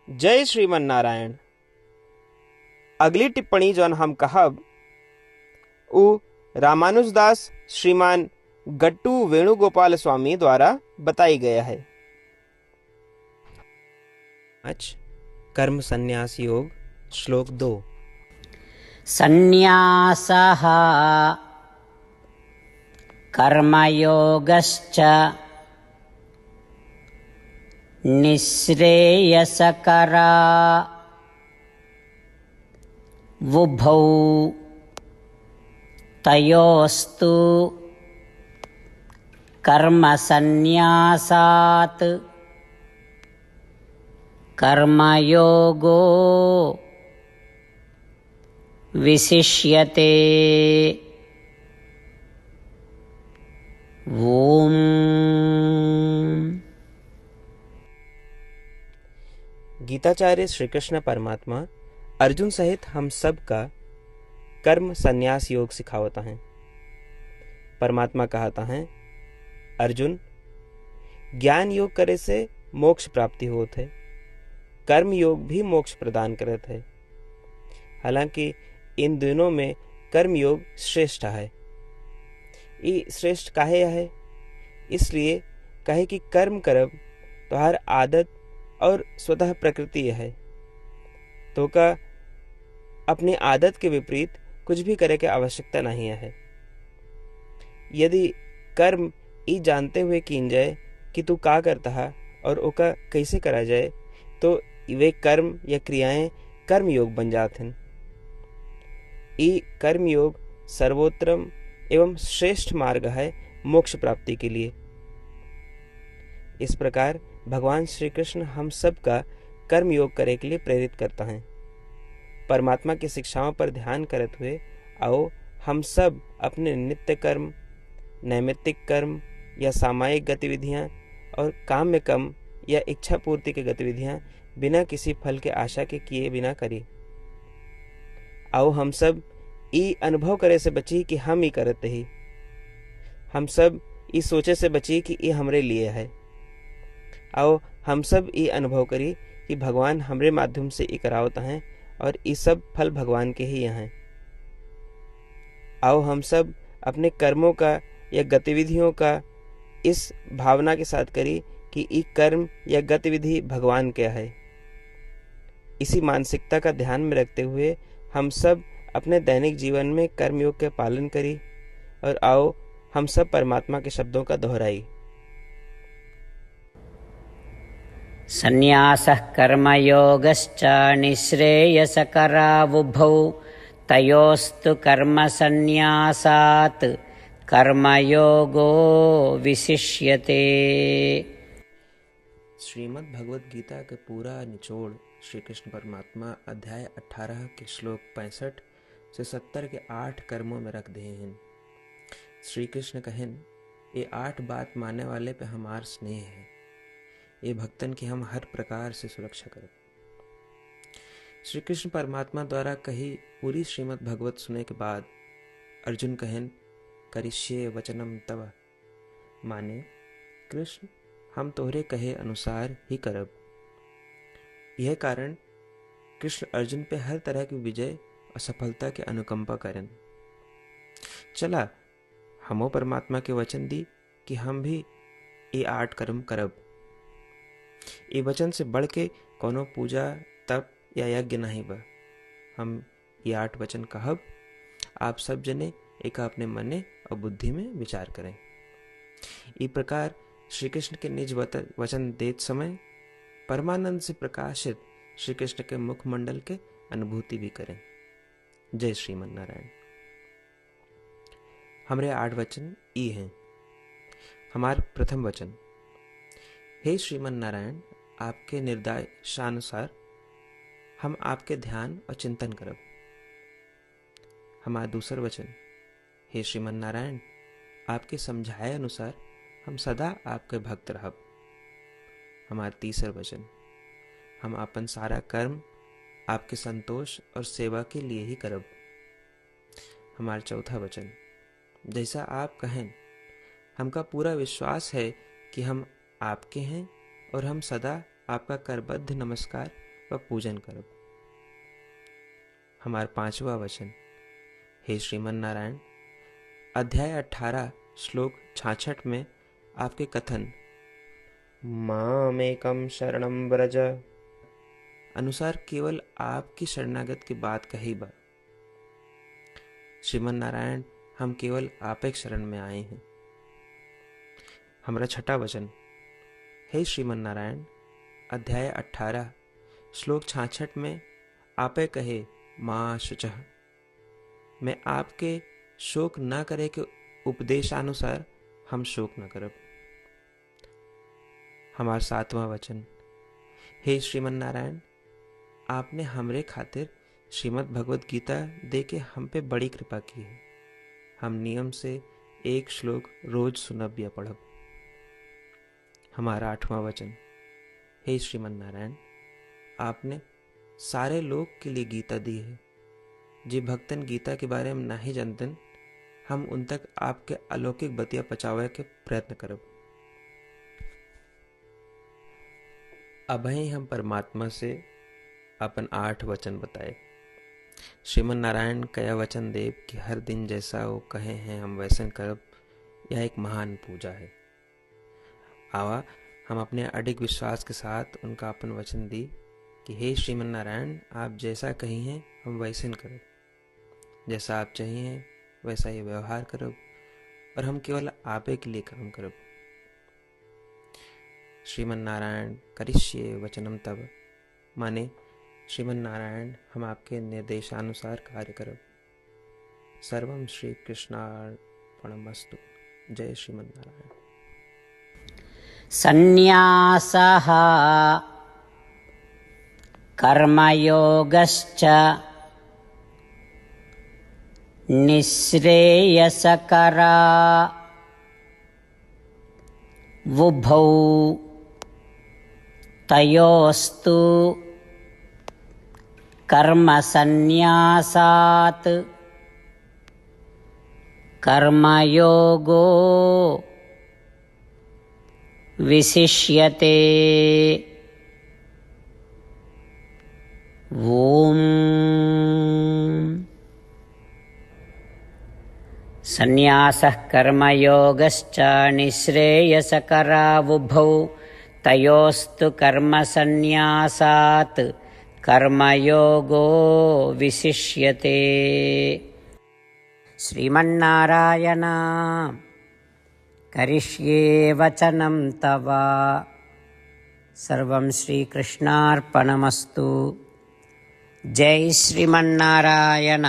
जय श्रीमन नारायण। अगली टिप्पणी जौन हम कहब उ रामानुजदास श्रीमान गट्टू वेणुगोपाल स्वामी द्वारा बताई गया है। कर्म संन्यास योग श्लोक 2। संन्यासः कर्मयोगश्च निःश्रेयसकरा वुभौ तयोस्तु कर्मसन्न्यासात् कर्मयोगो विशिष्यते। ओम। गीताचार्य श्री कृष्ण परमात्मा अर्जुन सहित हम सब का कर्म संन्यास योग सिखावता हैं। परमात्मा कहता है, अर्जुन ज्ञान योग करे से मोक्ष प्राप्ति होत है, कर्म योग भी मोक्ष प्रदान करत है। हालांकि इन दोनों में कर्म योग श्रेष्ठ है। ये श्रेष्ठ काहे है? इसलिए कहे कि कर्म करब तो हर आदत और स्वतः प्रकृति है, तो का अपनी आदत के विपरीत कुछ भी करे की आवश्यकता नहीं है। यदि कर्म ई जानते हुए कीन जाए कि तू का करता है और ओका कैसे करा जाए, तो वे कर्म या क्रियाएं कर्म योग बन जाते हैं। ई कर्म योग सर्वोत्तम एवं श्रेष्ठ मार्ग है मोक्ष प्राप्ति के लिए। इस प्रकार भगवान श्री कृष्ण हम सब का कर्म योग करे के लिए प्रेरित करता है। परमात्मा की शिक्षाओं पर ध्यान करते हुए आओ हम सब अपने नित्य कर्म, नैमित्तिक कर्म या सामायिक गतिविधियां और काम में कम या इच्छा पूर्ति की गतिविधियां बिना किसी फल के आशा के किए बिना करी। आओ हम सब ई अनुभव करे से बची कि हम ही करते ही। हम सब ई सोचे से बची कि ये हमरे लिए है। आओ हम सब ये अनुभव करी कि भगवान हमरे माध्यम से ये करावता है और ये सब फल भगवान के ही यहाँ हैं। आओ हम सब अपने कर्मों का या गतिविधियों का इस भावना के साथ करी कि ये कर्म या गतिविधि भगवान के है। इसी मानसिकता का ध्यान में रखते हुए हम सब अपने दैनिक जीवन में कर्मयोग के पालन करी और आओ हम सब परमात्मा के शब्दों का दोहराई। संन्यासः कर्मयोगश्च निःश्रेयसकरा वुभौ तयोस्तु कर्मसन्न्यासात् कर्मयोगो विशिष्यते। श्रीमद् भगवद गीता के पूरा निचोड़ श्री कृष्ण परमात्मा अध्याय 18 के श्लोक 65 से 70 के 8 कर्मों में रख दिए हैं। श्री कृष्ण कहें, ये 8 बात मानने वाले पे हमार स्नेह है, ये भक्तन की हम हर प्रकार से सुरक्षा करें। श्री कृष्ण परमात्मा द्वारा कही पूरी श्रीमद् भगवत सुने के बाद अर्जुन कहें, करिष्ये वचनम तव, माने कृष्ण हम तोहरे कहे अनुसार ही करब। यह कारण कृष्ण अर्जुन पे हर तरह की विजय और सफलता के अनुकंपा करें। चला हमो परमात्मा के वचन दी कि हम भी ये 8 कर्म करब। ये वचन से बढ़ के कोनो पूजा तप या यज्ञ नहीं बा। हम ये 8 वचन कहब, आप सब जने एक अपने मने और बुद्धि में विचार करें। इस प्रकार श्री कृष्ण के निज वचन देत समय परमानंद से प्रकाशित श्री कृष्ण के मुखमंडल के अनुभूति भी करें। जय श्रीमन नारायण। हमारे 8 वचन ई हैं। हमार प्रथम वचन, हे श्रीमन नारायण, आपके निर्देशानुसार हम आपके ध्यान और चिंतन करब। हमारा दूसर वचन, हे श्रीमन नारायण, आपके समझाए अनुसार हम सदा आपके भक्त रहब। हमारा तीसर वचन, हम अपन सारा कर्म आपके संतोष और सेवा के लिए ही करब। हमारा चौथा वचन, जैसा आप कहें, हमका पूरा विश्वास है कि हम आपके हैं और हम सदा आपका करबद्ध नमस्कार व पूजन करब। हमार 5वां वचन। हे श्रीमन नारायण, अध्याय 18 श्लोक 66 में आपके कथन मामेकम शरणम व्रज अनुसार केवल आपकी शरणागत की बात कही बा। श्रीमन नारायण, हम केवल आप एक शरण में आए हैं। हमारा 6वां वचन। हे श्रीमन नारायण, अध्याय 18 श्लोक 66 में आपे कहे माँ शुचः, मैं आपके शोक न करे के उपदेशानुसार हम शोक न करब। हमार 7वां वचन। हे श्रीमन नारायण, आपने हमरे खातिर श्रीमद् भगवत गीता दे के हम पे बड़ी कृपा की है। हम नियम से एक श्लोक रोज सुनब या पढ़ब। हमारा 8वां वचन। हे श्रीमन नारायण, आपने सारे लोग के लिए गीता दी है। जे भक्तन गीता के बारे में नहीं जानतन, हम उन तक आपके अलौकिक बतिया पहुंचावे के प्रयत्न करब। अभय हम परमात्मा से अपन 8 वचन बताए। श्रीमन नारायण कया वचन देव कि हर दिन जैसा वो कहे हैं हम वैसन करब, यह एक महान पूजा है। आवा हम अपने अडिग विश्वास के साथ उनका अपन वचन दी कि हे श्रीमन नारायण, आप जैसा कही हैं हम वैसन करब, जैसा आप चाहिए वैसा ही व्यवहार करब और हम केवल आपे के लिए काम करब। श्रीमन नारायण करिष्ये वचनम तब, माने श्रीमन नारायण हम आपके निर्देशानुसार कार्य करब। सर्वम श्री कृष्णार्पणमस्तु। जय श्रीमन नारायण। सन्न्यासः कर्मयोगश्च निःश्रेयसकरा वुभौ तयोस्तु कर्मसन्न्यासात् कर्मयोगो विशिष्यते। ओम सन्न्यासः कर्मयोगश्च निःश्रेयसकरावुभौ तयोस्तु कर्मसन्न्यासात् कर्मयोगो विशिष्यते। श्रीमन्नारायण करिष्ये वचनं तव। सर्वं श्रीकृष्णार्पणमस्तु। जय श्रीमन्नारायण।